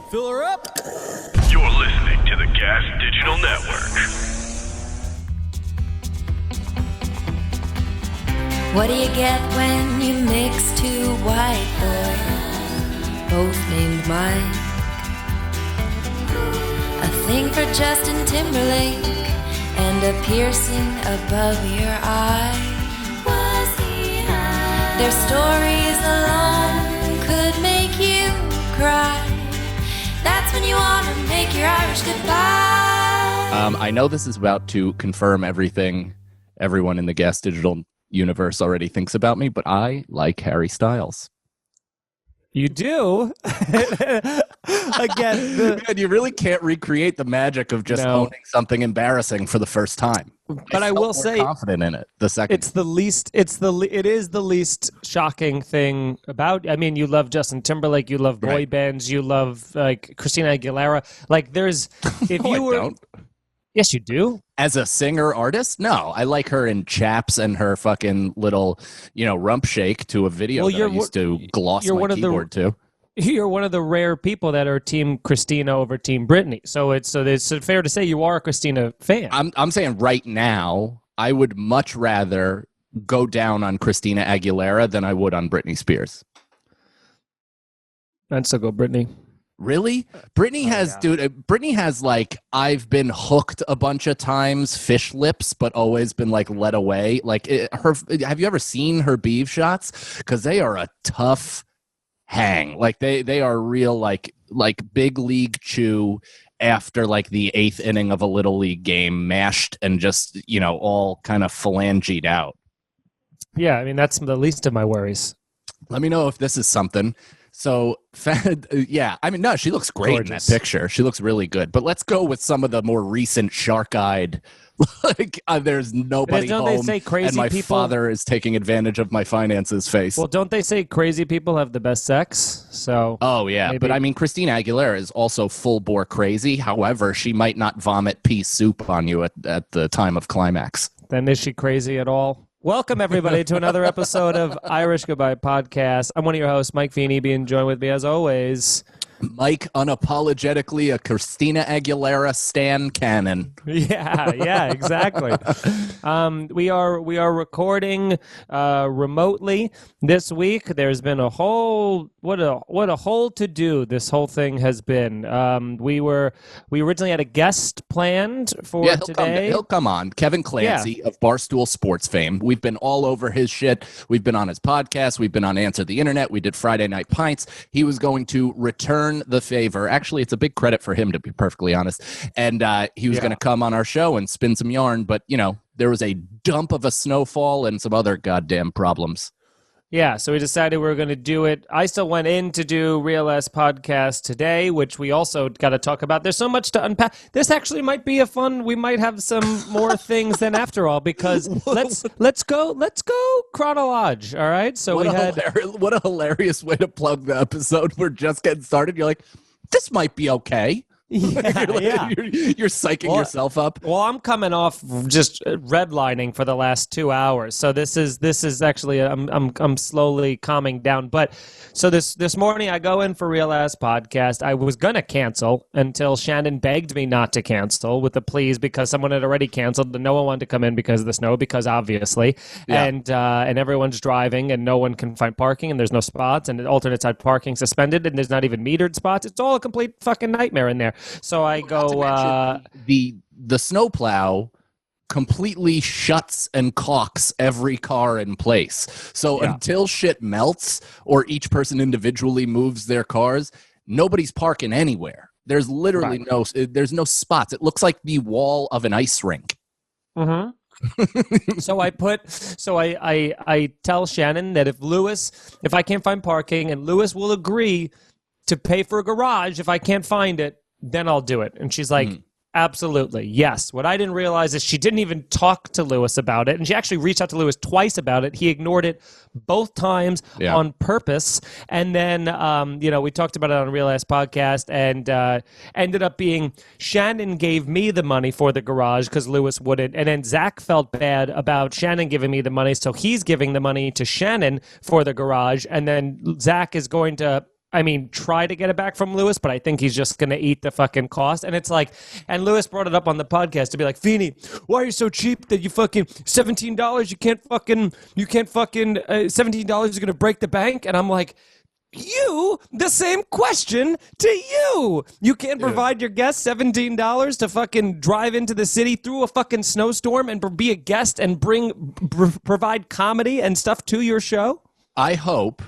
Fill her up. You're listening to the Gas Digital Network. What do you get when you mix two white boys, both named Mike? A thing for Justin Timberlake and a piercing above your eye. Was he high? Their stories alone could make you cry. That's when you want to make your Irish goodbye. I know this is about to confirm everything everyone in the Gas Digital universe already thinks about me, but I like Harry Styles. You do? Again, Man, you really can't recreate the magic of just owning something embarrassing for the first time. But I will say, confident in it. The second, it is the least shocking thing about. I mean, you love Justin Timberlake, you love boy bands, you love like Christina Aguilera. Like, there's if No, you were, don't. Yes, you do. As a singer artist, no, I like her in Chaps and her fucking little, rump shake to a video that I used to gloss my keyboard to. You're one of the rare people that are Team Christina over Team Britney. So it's fair to say you are a Christina fan. I'm saying right now, I would much rather go down on Christina Aguilera than I would on Britney Spears. I'd still go Britney. Really? Britney has like, I've been hooked a bunch of times, fish lips, but always been like led away. Like have you ever seen her beef shots? Because they are a tough hang. Like they are real like big league chew after like the 8th inning of a little league game, mashed and just, all kind of phalangeed out. Yeah, I mean, that's the least of my worries. Let me know if this is something. So, yeah, I mean, no, she looks great in that picture. She looks really good. But let's go with some of the more recent shark-eyed, like, there's nobody don't home, they say crazy and my people, father is taking advantage of my finances face. Well, don't they say crazy people have the best sex? So. Oh, yeah. Maybe. But, I mean, Christina Aguilera is also full-bore crazy. However, she might not vomit pea soup on you at the time of climax. Then is she crazy at all? Welcome, everybody, to another episode of Irish Goodbye Podcast. I'm one of your hosts, Mike Feeney, being joined with me, as always, Mike, unapologetically a Christina Aguilera stan canon. Yeah, exactly. We are recording remotely this week. There's been a whole what a whole to do this whole thing has been. We originally had a guest planned for today. He'll come on. Kevin Clancy of Barstool Sports fame. We've been all over his shit. We've been on his podcast. We've been on Answer the Internet. We did Friday Night Pints. He was going to return the favor. Actually, it's a big credit for him, to be perfectly honest. And he was going to come on our show and spin some yarn, but there was a dump of a snowfall and some other goddamn problems. Yeah, so we decided we were going to do it. I still went in to do Real S Podcast today, which we also got to talk about. There's so much to unpack. This actually might be we might have some more things than after all, because let's go chronologe, all right? So what a hilarious way to plug the episode. We're just getting started. You're like, this might be okay. Yeah, you're psyching yourself up. Well, I'm coming off just redlining for the last 2 hours, so this is actually I'm slowly calming down. But so this morning I go in for Real Ass Podcast. I was gonna cancel until Shannon begged me not to cancel with the please, because someone had already canceled and no one wanted to come in because of the snow, because obviously, and everyone's driving and no one can find parking and there's no spots and alternate side parking suspended and there's not even metered spots. It's all a complete fucking nightmare in there. So I go. The snowplow completely shuts and caulks every car in place. So until shit melts or each person individually moves their cars, nobody's parking anywhere. There's literally there's no spots. It looks like the wall of an ice rink. Mm-hmm. So I tell Shannon that if I can't find parking and Lewis will agree to pay for a garage if I can't find it, then I'll do it. And she's like, absolutely, yes. What I didn't realize is she didn't even talk to Lewis about it. And she actually reached out to Lewis twice about it. He ignored it both times on purpose. And then, we talked about it on a Real Ass Podcast, and ended up being Shannon gave me the money for the garage because Lewis wouldn't. And then Zach felt bad about Shannon giving me the money. So he's giving the money to Shannon for the garage. And then Zach is going to I mean, try to get it back from Lewis, but I think he's just going to eat the fucking cost. And it's like, and Lewis brought it up on the podcast to be like, Feeney, why are you so cheap that you fucking $17? You can't fucking $17 is going to break the bank. And I'm like, the same question to you. You can't provide your guests $17 to fucking drive into the city through a fucking snowstorm and be a guest and provide comedy and stuff to your show? I hope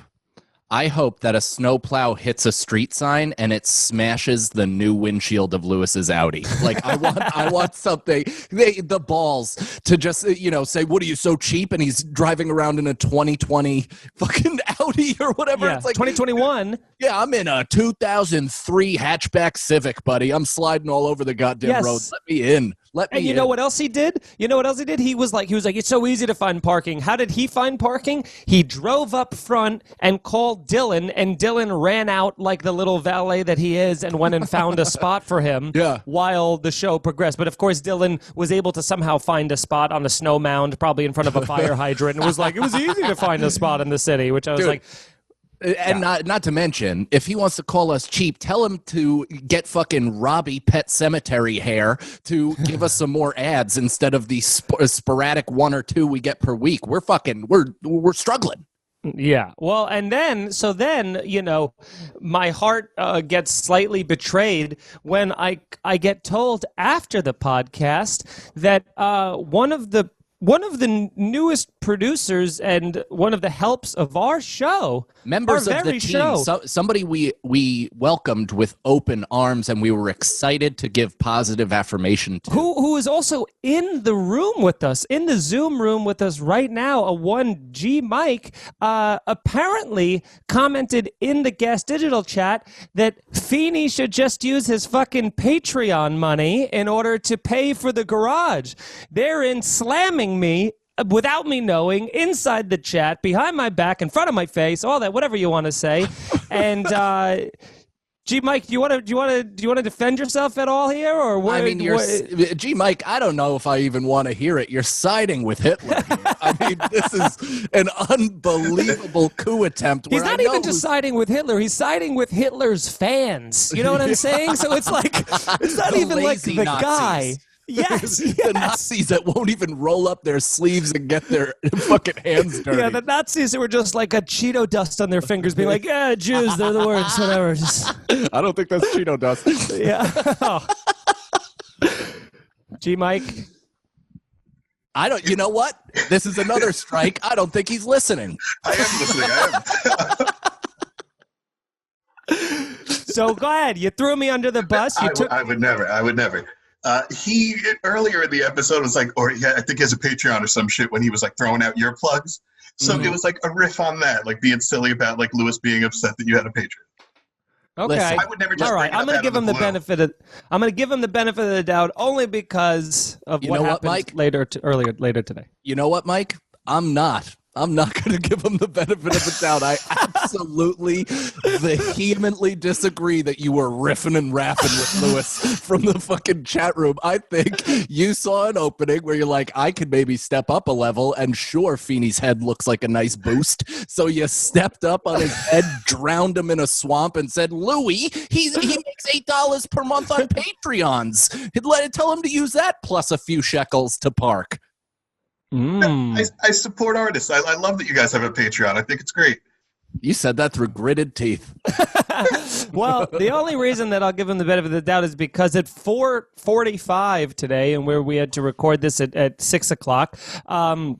that a snowplow hits a street sign and it smashes the new windshield of Lewis's Audi. Like, I want something, the balls to just, say, what are you, so cheap? And he's driving around in a 2020 fucking Audi or whatever. Yeah, it's like 2021. Yeah, I'm in a 2003 hatchback Civic, buddy. I'm sliding all over the goddamn road. Let me in. And you know what else he did? He was like, it's so easy to find parking. How did he find parking? He drove up front and called Dylan, and Dylan ran out like the little valet that he is and went and found a spot for him while the show progressed. But of course, Dylan was able to somehow find a spot on a snow mound, probably in front of a fire hydrant, and was like, it was easy to find a spot in the city, which I was like... And not to mention, if he wants to call us cheap, tell him to get fucking Robbie Pet Cemetery hair to give us some more ads instead of the sporadic 1 or 2 we get per week. We're struggling. Yeah. Well, and then my heart gets slightly betrayed when I get told after the podcast that one of the newest producers and one of the helps of our show, members of the team, somebody we welcomed with open arms, and we were excited to give positive affirmation to. Who is also in the room with us, in the Zoom room with us right now, a 1G Mike, apparently commented in the Gas Digital chat that Feeney should just use his fucking Patreon money in order to pay for the garage. They're in slamming me without me knowing, inside the chat, behind my back, in front of my face, all that, whatever you want to say. And G Mike, do you want to defend yourself at all here, or what? I mean, G Mike, I don't know if I even want to hear it. You're siding with Hitler here. I mean, this is an unbelievable coup attempt. He's not even just siding with Hitler. He's siding with Hitler's fans. You know what I'm saying? So it's like, it's not even like the Nazis. Guy. Yes, the Nazis that won't even roll up their sleeves and get their fucking hands dirty. Yeah, the Nazis who were just like a Cheeto dust on their fingers, being like, "Yeah, Jews, they're the worst." Whatever. Just... I don't think that's Cheeto dust. Yeah. Oh. G Mike. I don't. You know what? This is another strike. I don't think he's listening. I am listening. I am. So go ahead. You threw me under the bus. I would never. He earlier in the episode was like, I think he has a Patreon or some shit when he was like throwing out your plugs. So it was like a riff on that, like being silly about like Lewis being upset that you had a Patreon. Okay. Listen, I would never just. All right. I'm going to give him the benefit of the doubt only because of what happened Mike? later today. You know what, Mike? I'm not going to give him the benefit of the doubt. I absolutely vehemently disagree that you were riffing and rapping with Lewis from the fucking chat room. I think you saw an opening where you're like, I could maybe step up a level, and sure, Feeney's head looks like a nice boost. So you stepped up on his head, drowned him in a swamp, and said, Louie, he makes $8 per month on Patreons. Tell him to use that plus a few shekels to park. I support artists. I love that you guys have a Patreon. I think it's great. You said that through gritted teeth. Well, the only reason that I'll give him the benefit of the doubt is because at 4:45 today, and where we had to record this at 6 o'clock. I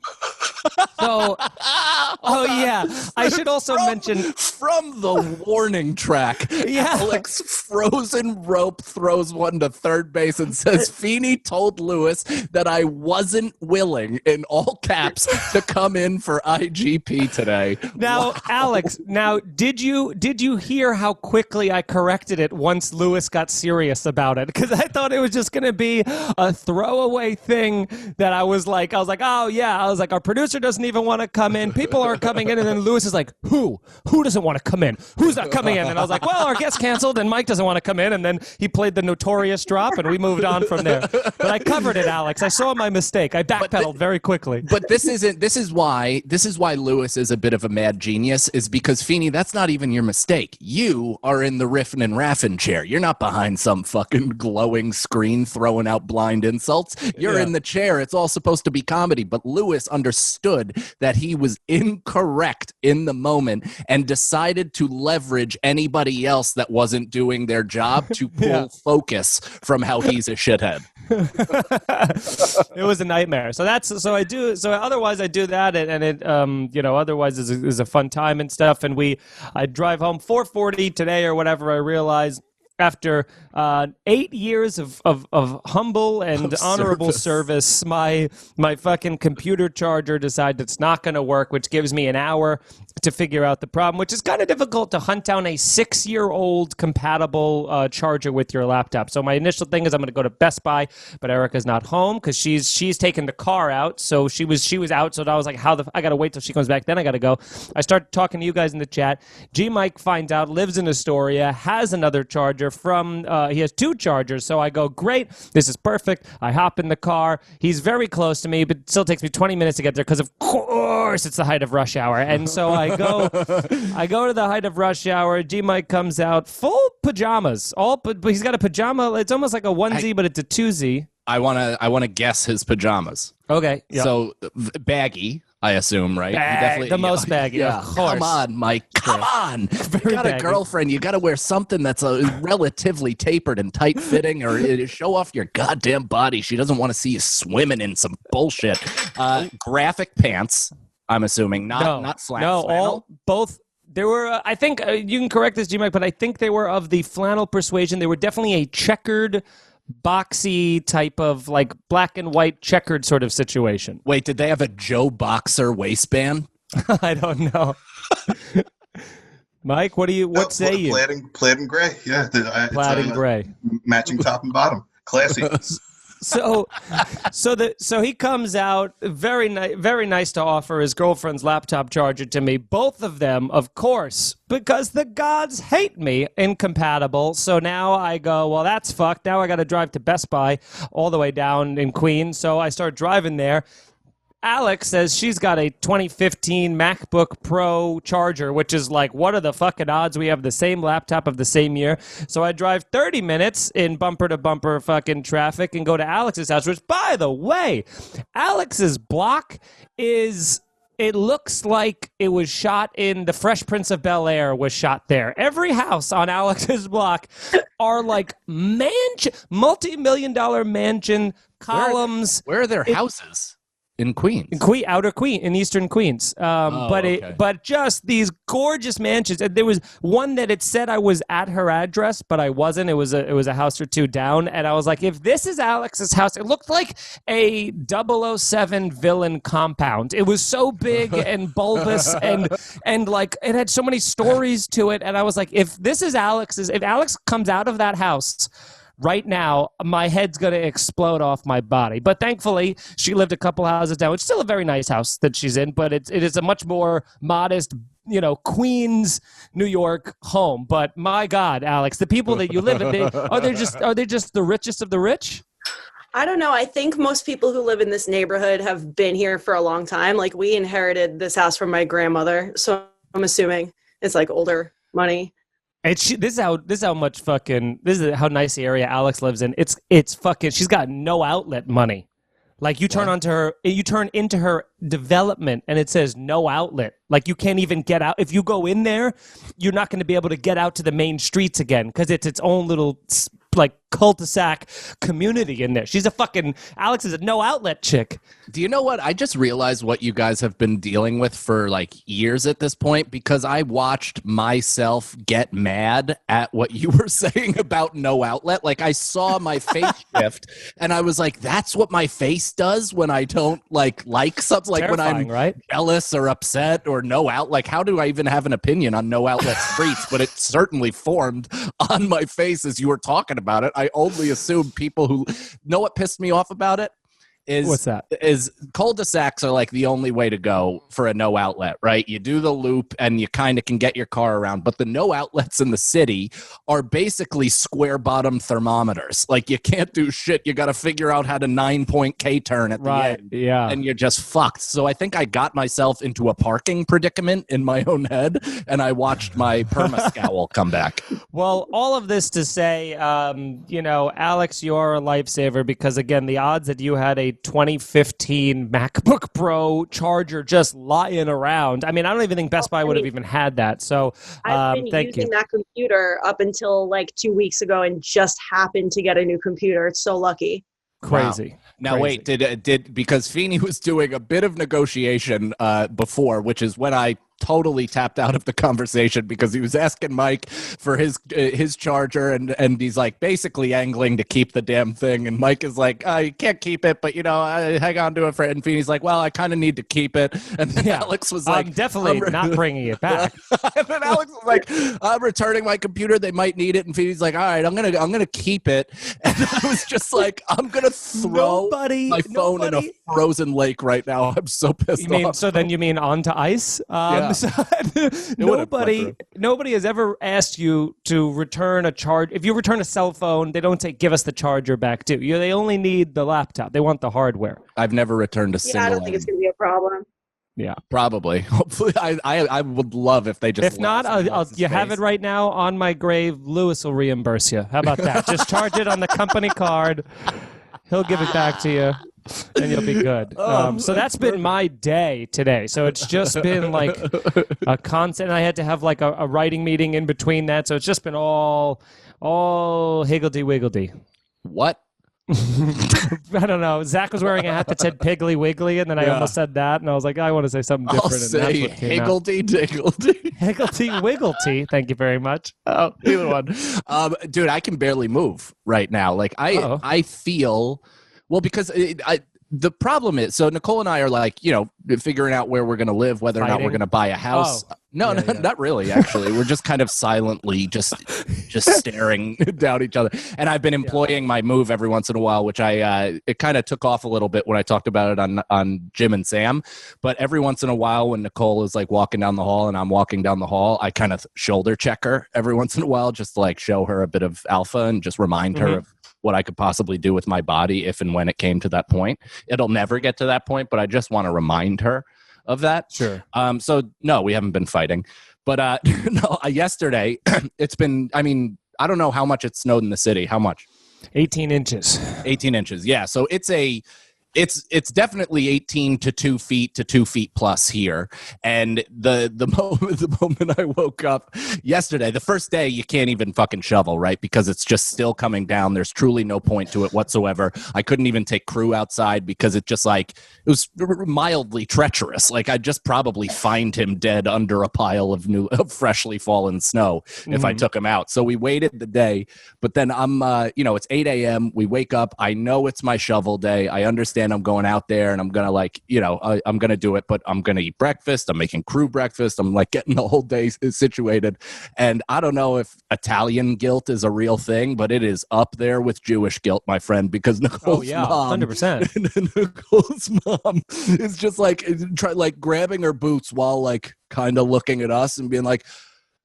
should also mention from the warning track. Yeah. Alex Frozen Rope throws one to third base and says, Feeney told Lewis that I wasn't willing, in all caps, to come in for IGP today. Now, Alex, did you hear how quickly I corrected it once Lewis got serious about it? Because I thought it was just going to be a throwaway thing that I was like, oh yeah, our producer doesn't even want to come in. People are coming in, and then Lewis is like, who doesn't want to come in? Who's not coming in? And I was like, well, our guest canceled, and Mike doesn't want to come in. And then he played the notorious drop, and we moved on from there. But I covered it, Alex. I saw my mistake. I backpedaled very quickly. But this is why Lewis is a bit of a mad genius, is because, Feeney, that's not even your mistake. You are in the Riffin' and Raffin' chair. You're not behind some fucking glowing screen throwing out blind insults. You're in the chair. It's all supposed to be comedy. But Lewis understood that he was incorrect in the moment and decided to leverage anybody else that wasn't doing their job to pull focus from how he's a shithead. It was a nightmare. So otherwise I do that, and it otherwise is a fun time and stuff. And I drive home 4:40 today or whatever. I realized after 8 years of humble and honorable service, my fucking computer charger decided it's not going to work, which gives me an hour to figure out the problem, which is kind of difficult to hunt down a 6-year-old compatible charger with your laptop. So my initial thing is I'm going to go to Best Buy, but Erica's not home because she's taken the car out. So she was out. So I was like, I got to wait till she comes back. Then I got to go. I start talking to you guys in the chat. G Mike finds out, lives in Astoria, has another charger he has 2 chargers. So I go, great, this is perfect. I hop in the car. He's very close to me, but it still takes me 20 minutes to get there because of course it's the height of rush hour. And so I go to the height of rush hour. G Mike comes out full pajamas. But he's got a pajama. It's almost like a onesie, but it's a twosie. I wanna guess his pajamas. Okay. Yep. So baggy, I assume, right? Most baggy. Yeah. Of course. Come on, Mike. Come on. You got baggy. a girlfriend. You got to wear something that's relatively tapered and tight fitting, or show off your goddamn body. She doesn't want to see you swimming in some bullshit. Graphic pants, I'm assuming, not flannel. No, both. There were, I think, you can correct this, G-Mike, but I think they were of the flannel persuasion. They were definitely a checkered, boxy type of like black and white checkered sort of situation. Wait, did they have a Joe Boxer waistband? I don't know. Mike, what say you? Plaid and gray. Yeah. Plaid and gray. Matching top and bottom. Classy. So he comes out, very nice to offer his girlfriend's laptop charger to me. Both of them, of course, because the gods hate me, incompatible. So now I go, well, that's fucked. Now I got to drive to Best Buy all the way down in Queens. So I start driving there. Alex says she's got a 2015 MacBook Pro charger, which is like, what are the fucking odds we have the same laptop of the same year? So I drive 30 minutes in bumper-to-bumper fucking traffic and go to Alex's house, which, by the way, Alex's block it looks like it was shot in The Fresh Prince of Bel-Air was shot there. Every house on Alex's block are like multi-million-dollar mansion columns. Where are their houses? In Queens, in Eastern Queens, but just these gorgeous mansions. And there was one that it said I was at her address, but I wasn't. It was a house or two down, and I was like, if this is Alex's house, it looked like a 007 villain compound. It was so big and bulbous, and like it had so many stories to it. And I was like, if Alex comes out of that house right now, my head's going to explode off my body. But thankfully, she lived a couple houses down. It's still a very nice house that she's in, but it is a much more modest, Queens, New York home. But my God, Alex, the people that you live in, are they just the richest of the rich? I don't know. I think most people who live in this neighborhood have been here for a long time. Like, we inherited this house from my grandmother, so I'm assuming it's like older money. This is how nice the area Alex lives in. It's fucking. She's got no outlet money. Like you turn into her development, and it says no outlet. Like you can't even get out. If you go in there, you're not going to be able to get out to the main streets again because it's its own little like cul-de-sac community in there. Alex is a no outlet chick. Do you know what? I just realized what you guys have been dealing with for like years at this point, because I watched myself get mad at what you were saying about no outlet. Like I saw my face shift and I was like, that's what my face does when I don't like something, like when I'm jealous or upset or no out. Like, how do I even have an opinion on no outlet streets? But it certainly formed on my face as you were talking about it. I only assume people who know what pissed me off about it What's that? Is cul-de-sacs are like the only way to go for a no outlet, right? You do the loop and you kind of can get your car around, but the no outlets in the city are basically square bottom thermometers. Like you can't do shit. You got to figure out how to 9-point K-turn at the end. Yeah. And you're just fucked. So I think I got myself into a parking predicament in my own head, and I watched my perma scowl come back. Well, all of this to say, Alex, you're a lifesaver because, again, the odds that you had a 2015 MacBook Pro charger just lying around. I mean, I don't even think Best Buy would have even had that. So I've been using that computer up until like 2 weeks ago and just happened to get a new computer. It's so lucky. Crazy. Wow. Now wait, did because Feeney was doing a bit of negotiation before, which is when I totally tapped out of the conversation because he was asking Mike for his charger and he's like basically angling to keep the damn thing, and Mike is like, you can't keep it, but I hang on to it for it, and Feeney's like, well, I kind of need to keep it, and then Alex was like, I'm definitely not bringing it back. And then Alex was like, I'm returning my computer, they might need it, and Feeney's like, all right, I'm gonna keep it, and I was just like, I'm gonna throw my phone in a frozen lake right now. I'm so pissed off. So then you mean onto ice? So nobody has ever asked you to return a charge. If you return a cell phone, they don't say, give us the charger back too. They only need the laptop. They want the hardware. I've never returned a single. I don't think it's going to be a problem. Yeah, probably. Hopefully, I would love if they just. If not, you have it right now on my grave. Lewis will reimburse you. How about that? Just charge it on the company card. He'll give it back to you. And you'll be good. So that's been my day today. So it's just been like a constant. I had to have like a writing meeting in between that. So it's just been all higgledy-wiggledy. What? I don't know. Zach was wearing a hat that said Piggly Wiggly, and then I almost said that, and I was like, I want to say something different. I'll say higgledy-diggledy. Higgledy-wiggledy. Thank you very much. Oh, either one. Dude, I can barely move right now. Like I feel. Well, because the problem is, so Nicole and I are like, figuring out where we're going to live, whether or not we're going to buy a house. Oh. No, not really, actually. We're just kind of silently just staring down each other. And I've been employing my move every once in a while, which it kind of took off a little bit when I talked about it on Jim and Sam. But every once in a while when Nicole is like walking down the hall and I'm walking down the hall, I kind of shoulder check her every once in a while just to like show her a bit of alpha and just remind her of what I could possibly do with my body if and when it came to that point. It'll never get to that point, but I just want to remind her of that. Sure. So no, we haven't been fighting, but yesterday it's been, I mean, I don't know how much it snowed in the city. How much? 18 inches. 18 inches. Yeah. So it's definitely 18 to 2 feet to 2 feet plus here. And the moment I woke up yesterday, the first day, you can't even fucking shovel, right? Because it's just still coming down. There's truly no point to it whatsoever. I couldn't even take crew outside because it was mildly treacherous. Like I'd just probably find him dead under a pile of freshly fallen snow if I took him out. So we waited the day, but then it's 8 a.m. We wake up. I know it's my shovel day. I understand I'm going out there and I'm going to I'm going to do it, but I'm going to eat breakfast. I'm making crew breakfast. I'm like getting the whole day situated. And I don't know if Italian guilt is a real thing, but it is up there with Jewish guilt, my friend, because Nicole's mom, 100%. Nicole's mom is just like grabbing her boots while like kind of looking at us and being like,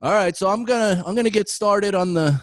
all right, so I'm gonna get started on the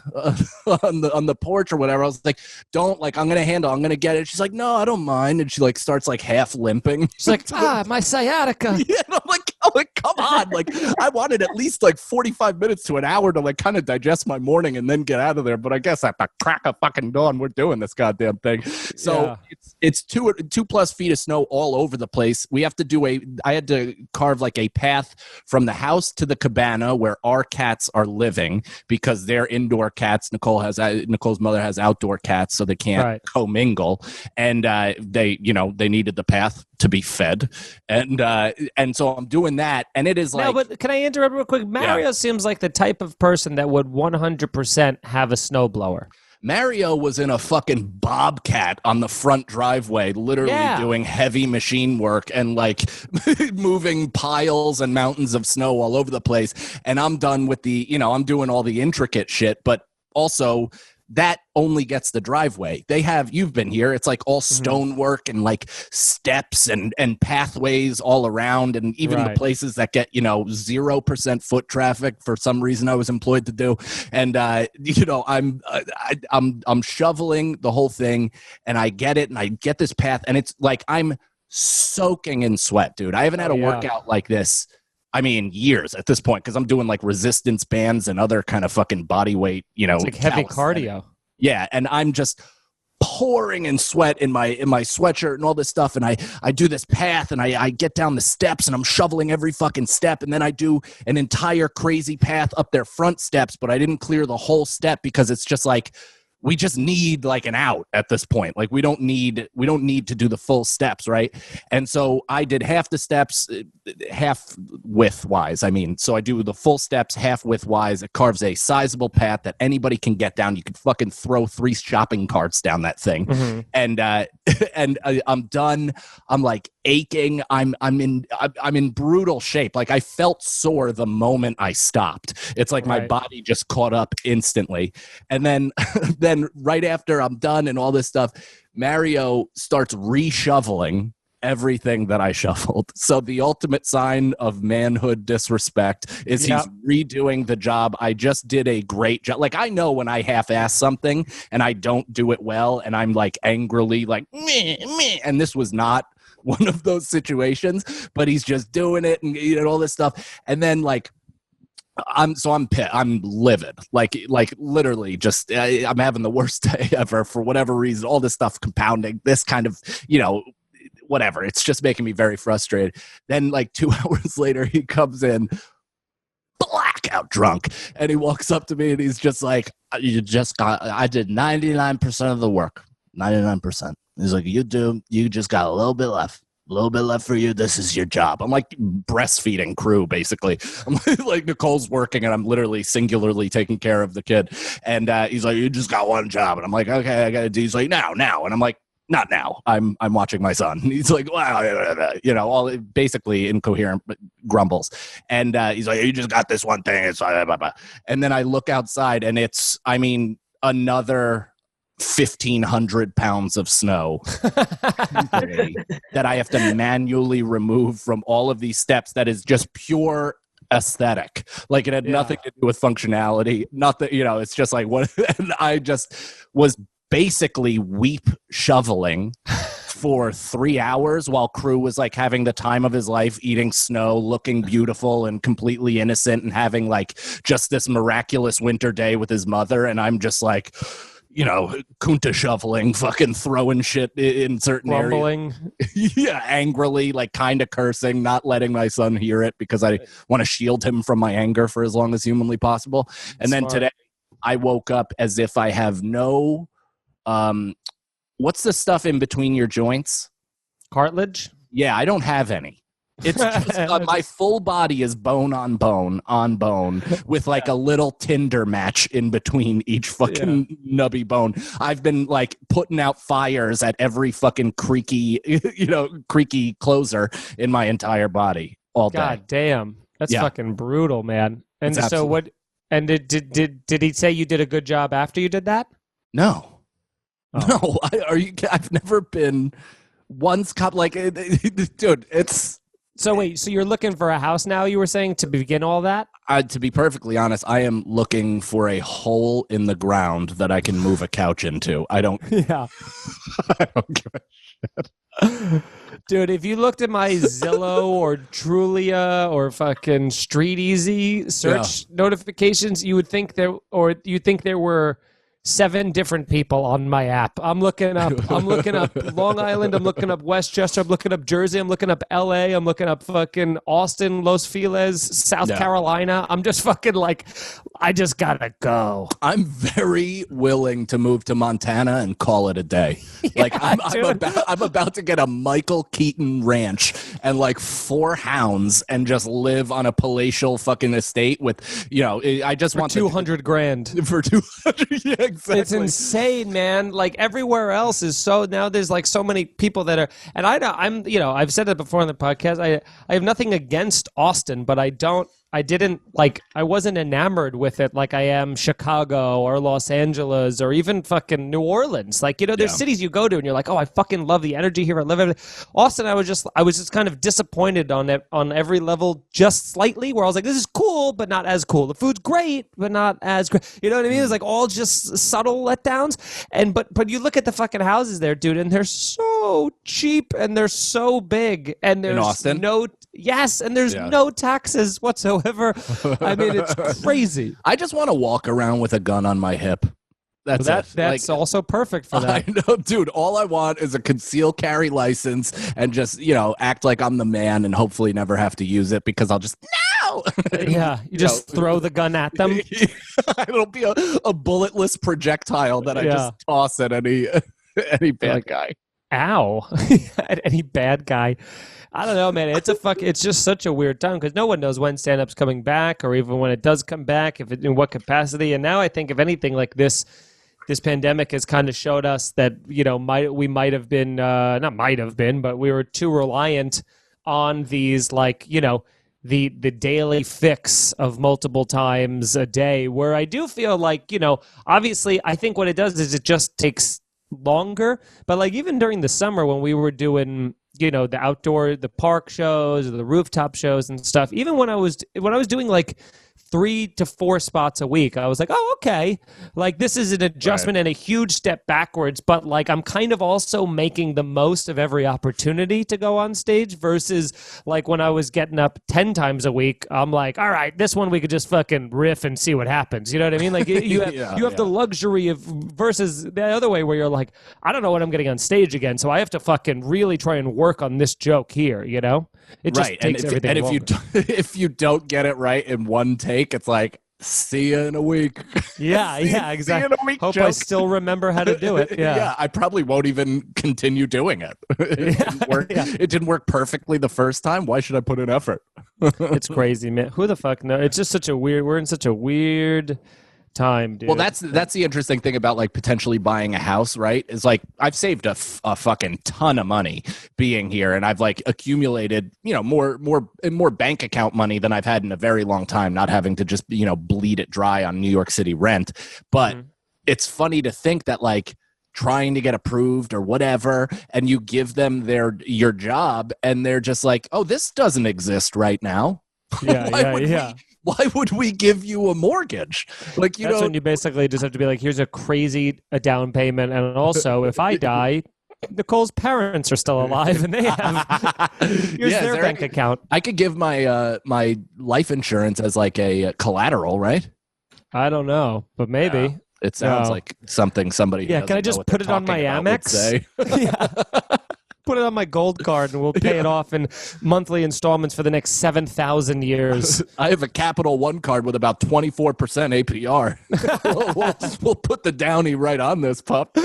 on the porch or whatever. I was like, I'm gonna get it. She's like, no, I don't mind, and she like starts like half limping. She's like, my sciatica. Yeah, and I'm like, come on, like I wanted at least like 45 minutes to an hour to like kind of digest my morning and then get out of there. But I guess at the crack of fucking dawn, we're doing this goddamn thing. So it's 2+ feet of snow all over the place. We have to I had to carve like a path from the house to the cabana where our cats are living because they're indoor cats. Nicole's mother has outdoor cats, so they can't commingle. And they needed the path to be fed, and so I'm doing that, and it is like. No, but can I interrupt real quick? Mario seems like the type of person that would 100% have a snowblower. Mario was in a fucking Bobcat on the front driveway, literally doing heavy machine work and like moving piles and mountains of snow all over the place. And I'm done with I'm doing all the intricate shit, but also that only gets the driveway. You've been here, it's like all stonework and like steps and pathways all around, and even the places that get 0% foot traffic for some reason I was employed to do. And I'm shoveling the whole thing, and I get it, and I get this path, and it's like I'm soaking in sweat, dude. I haven't had a workout like this, I mean, years at this point, because I'm doing like resistance bands and other kind of fucking body weight, it's like heavy cardio. Yeah, and I'm just pouring in sweat in my sweatshirt and all this stuff, and I do this path, and I get down the steps, and I'm shoveling every fucking step, and then I do an entire crazy path up their front steps, but I didn't clear the whole step because it's just like, we just need like an out at this point. Like we don't need to do the full steps, right? And so I did half the steps, half width wise. I mean, so I do the full steps half width wise. It carves a sizable path that anybody can get down. You could fucking throw 3 shopping carts down that thing. And I'm done. I'm like aching. I'm in brutal shape. Like I felt sore the moment I stopped. It's like my body just caught up instantly. And then right after I'm done and all this stuff, Mario starts reshoveling everything that I shuffled. So the ultimate sign of manhood disrespect is he's redoing the job. I just did a great job. Like I know when I half-ass something and I don't do it well, and I'm like angrily like, meh, and this was not one of those situations, but he's just doing it and all this stuff. And then like, I'm livid, like literally just I'm having the worst day ever for whatever reason, all this stuff compounding this kind of, whatever. It's just making me very frustrated. Then like 2 hours later, he comes in blackout drunk, and he walks up to me and he's just like, I did 99% of the work, 99%. He's like, you just got a little bit left. A little bit left for you. This is your job. I'm like breastfeeding crew, basically. I'm like Nicole's working, and I'm literally singularly taking care of the kid. And he's like, you just got one job. And I'm like, okay, I got to do. He's like, now. And I'm like, not now. I'm watching my son. And he's like, wow, all basically incoherent grumbles. And he's like, you just got this one thing. It's blah, blah, blah. And then I look outside, and it's, another 1,500 pounds of snow that I have to manually remove from all of these steps. That is just pure aesthetic. Like it had nothing to do with functionality. Nothing, it's just like what. And I just was basically weep shoveling for 3 hours while crew was like having the time of his life, eating snow, looking beautiful and completely innocent, and having like just this miraculous winter day with his mother. And I'm just like, kunta shoveling, fucking throwing shit in certain areas. Angrily, like kind of cursing, not letting my son hear it because I want to shield him from my anger for as long as humanly possible. And then today I woke up as if I have no, what's the stuff in between your joints? Cartilage? Yeah, I don't have any. It's just, my full body is bone on bone with like a little Tinder match in between each fucking nubby bone. I've been like putting out fires at every fucking creaky closer in my entire body all day. God damn. That's fucking brutal, man. And so what, and did he say you did a good job after you did that? No. No. I've never been once dude, it's. So wait, so you're looking for a house now, you were saying, to begin all that? To be perfectly honest, I am looking for a hole in the ground that I can move a couch into. I don't give a shit. Dude, if you looked at my Zillow or Trulia or fucking Street Easy search notifications, you would think there were 7 different people on my app. I'm looking up Long Island, I'm looking up Westchester, I'm looking up Jersey, I'm looking up LA, I'm looking up fucking Austin, Los Feliz, South Carolina. I'm just fucking like, I just gotta go. I'm very willing to move to Montana and call it a day. Like I'm about to get a Michael Keaton ranch and like 4 hounds and just live on a palatial fucking estate with, I just want $200,000 for 200. Yeah, exactly. It's insane, man. Like everywhere else is now there's like so many people that are, and I've said it before on the podcast. I have nothing against Austin, but I don't I wasn't enamored with it like I am Chicago or Los Angeles or even fucking New Orleans. Like, there's cities you go to and you're like, oh, I fucking love the energy here. I love it. Austin, I was just kind of disappointed on it on every level, just slightly, where I was like, this is cool, but not as cool. The food's great, but not as great. You know what I mean? It's like all just subtle letdowns. And but you look at the fucking houses there, dude, and they're so cheap and they're so big and there's in Austin? and there's no taxes whatsoever. I mean, it's crazy. I just want to walk around with a gun on my hip. That's also perfect for that. I know, dude. All I want is a concealed carry license and just, act like I'm the man and hopefully never have to use it because I'll just, no! Yeah, you just throw the gun at them. It'll be a bulletless projectile that I just toss at any bad guy. Ow. At any bad guy. I don't know, man. It's just such a weird time because no one knows when stand-up's coming back or even when it does come back, in what capacity. And now I think if anything like this pandemic has kind of showed us that, we might have been, not might have been, but we were too reliant on these, the daily fix of multiple times a day, where I do feel like, obviously I think what it does is it just takes longer. But like even during the summer when we were doing, the park shows or the rooftop shows and stuff, even when I was doing like 3 to 4 spots a week, I was like, oh, okay. Like this is an adjustment and a huge step backwards, but like I'm kind of also making the most of every opportunity to go on stage versus like when I was getting up 10 times a week, I'm like, all right, this one we could just fucking riff and see what happens. You know what I mean? Like you have the luxury of versus the other way where you're like, I don't know when I'm getting on stage again, so I have to fucking really try and work on this joke here, It just takes everything and longer. if you don't get it right in one take, it's like, see you in a week. Yeah, exactly. See you in a week, Hope joke. I still remember how to do it. Yeah, I probably won't even continue doing it. It didn't work perfectly the first time. Why should I put in effort? It's crazy, man. Who the fuck knows? It's just we're in such a weird time, dude. Well, that's the interesting thing about like potentially buying a house, right? Is like I've saved a fucking ton of money being here, and I've like accumulated, more bank account money than I've had in a very long time, not having to just bleed it dry on New York City rent. But it's funny to think that like trying to get approved or whatever, and you give them your job, and they're just like, oh, this doesn't exist right now. Why would we give you a mortgage? Like, that's when you basically just have to be like, here's a down payment. And also, if I die, Nicole's parents are still alive and they have, here's their bank account. I could give my my life insurance as like a collateral, right? I don't know, but maybe. It sounds like something somebody who can I just put it on my Amex? Put it on my gold card and we'll pay it off in monthly installments for the next 7,000 years. I have a Capital One card with about 24% APR. we'll put the downy right on this pup.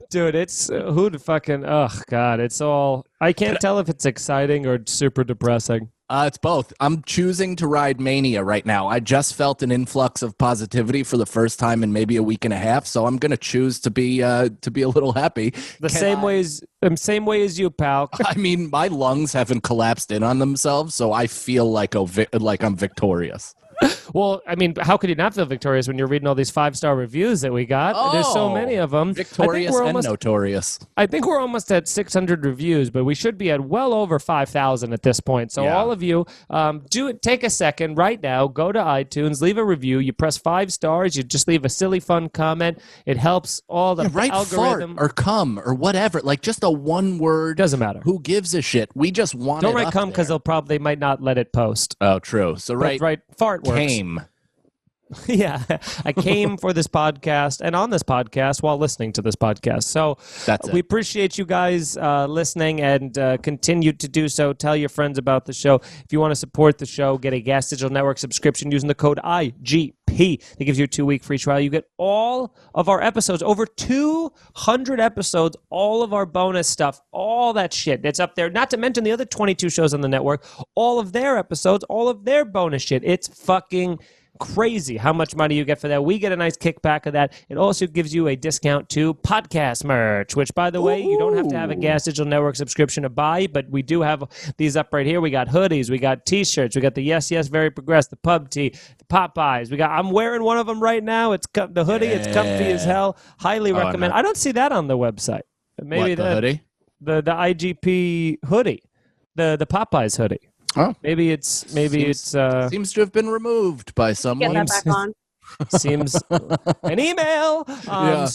Dude, it's who'd fucking, oh God, it's all, I can't tell if it's exciting or super depressing. It's both. I'm choosing to ride mania right now. I just felt an influx of positivity for the first time in maybe a week and a half, so I'm going to choose to be a little happy. Same way as you, pal. I mean, my lungs haven't collapsed in on themselves, so I feel like I'm victorious. Well, I mean, how could you not feel victorious when you're reading all these 5-star reviews that we got? There's so many of them. Victorious and notorious. I think we're almost at 600 reviews, but we should be at well over 5,000 at this point. So all of you, take a second right now, go to iTunes, leave a review. You press 5 stars. You just leave a silly, fun comment. It helps all the algorithm. Fart or come or whatever. Like just a one word. Doesn't matter. Who gives a shit? We just want Don't it write up come because they might not let it post. Oh, true. So right, fart works. Came. Yeah, I came for this podcast and on this podcast while listening to this podcast. So we appreciate you guys listening and continue to do so. Tell your friends about the show. If you want to support the show, get a Gas Digital Network subscription using the code IGP. It gives you a 2-week free trial. You get all of our episodes, over 200 episodes, all of our bonus stuff, all that shit that's up there. Not to mention the other 22 shows on the network, all of their episodes, all of their bonus shit. It's fucking crazy how much money you get for that. We get a nice kickback of that. It also gives you a discount to podcast merch, which, by the way, you don't have to have a Gas Digital Network subscription to buy, but we do have these up right here. We got hoodies, we got T-shirts, we got the Yes Yes Very Progressed, the Pub Tee, the Popeyes. I'm wearing one of them right now. It's the hoodie. It's comfy as hell. Highly recommend. No. I don't see that on the website. Maybe the hoodie, the IGP hoodie, the Popeyes hoodie. Oh, maybe it's seems to have been removed by someone. Get that back on. Seems an email. Yeah.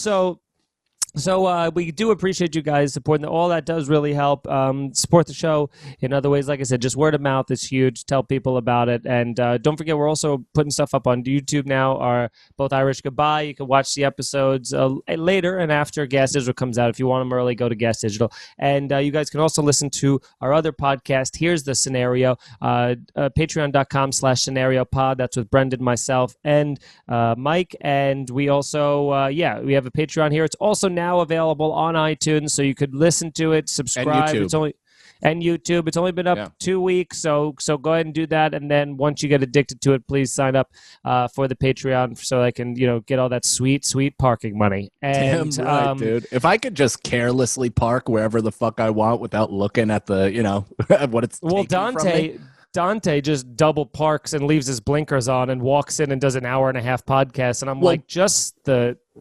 So we do appreciate you guys supporting. All that does really help. Support the show in other ways. Like I said, just word of mouth is huge. Tell people about it. And don't forget, we're also putting stuff up on YouTube now. Our both Irish Goodbye. You can watch the episodes later and after Gas Digital comes out. If you want them early, go to Gas Digital. And you guys can also listen to our other podcast, Here's the Scenario, patreon.com/scenario pod. That's with Brendan, myself, and Mike. And we also, we have a Patreon here. It's also now available on iTunes, so you could listen to it, subscribe. And YouTube. It's only been up 2 weeks, so go ahead and do that. And then once you get addicted to it, please sign up for the Patreon so I can get all that sweet parking money. And, damn right, dude. If I could just carelessly park wherever the fuck I want without looking at the at what it's taking from me. Dante just double parks and leaves his blinkers on and walks in and does an hour and a half podcast, and I'm like,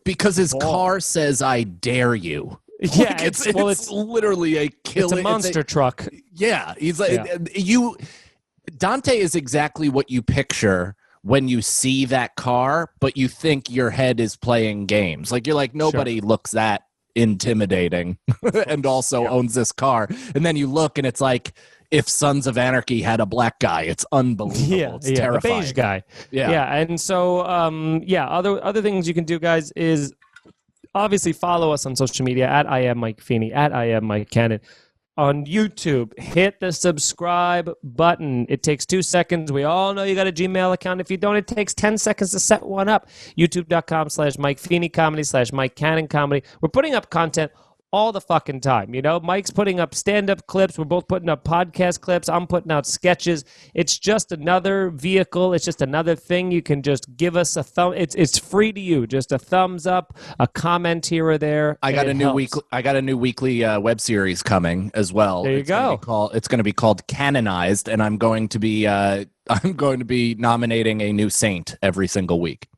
because his car says "I dare you." Yeah, like it's literally a killer. It's a monster truck. Yeah, he's like Dante is exactly what you picture when you see that car, but you think your head is playing games. Like you're like, nobody looks that intimidating and also owns this car, and then you look and it's like, if Sons of Anarchy had a black guy, it's unbelievable. It's terrifying. A beige guy. Yeah. And so, other things you can do, guys, is obviously follow us on social media at I am Mike Feeney, at I am Mike Cannon. On YouTube, hit the subscribe button. It takes 2 seconds. We all know you got a Gmail account. If you don't, it takes 10 seconds to set one up. YouTube.com/Mike Feeney Comedy /Mike Cannon Comedy. We're putting up content all the fucking time. Mike's putting up stand-up clips. We're both putting up podcast clips. I'm putting out sketches. It's just another vehicle. It's just another thing. You can just give us a thumb. It's free to you. Just a thumbs up, a comment here or there. I got a new weekly web series coming as well. There you go. It's going to be called Canonized, and I'm going to be nominating a new saint every single week.